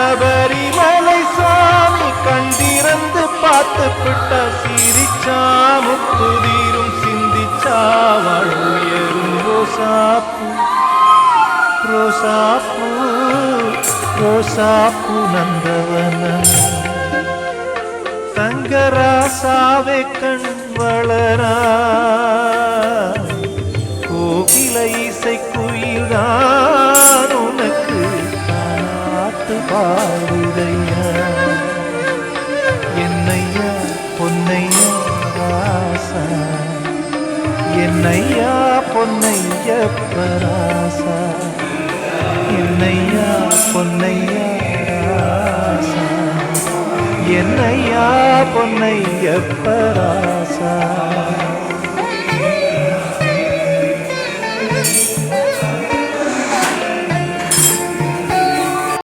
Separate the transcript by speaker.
Speaker 1: சபரிமலை சாமி கண்டிறந்து பார்த்து விட்ட சிரிச்சா முத்துதீரும் சிந்திச்சா வழுயரும் ரோசாப்பூ ரோசாப்பூ ரோசாப்பூ நந்தவனம் தங்கராசாவே கண் வளரா கோகில இசை குயில்தான் உனக்கு காத்து பாடுதையா என்னையா பொன்னையா ராசா என்னையா பொன்னையப்பராசா என்னையா பொன்னையா ராசா என்னையா பொன்னையப்பராசா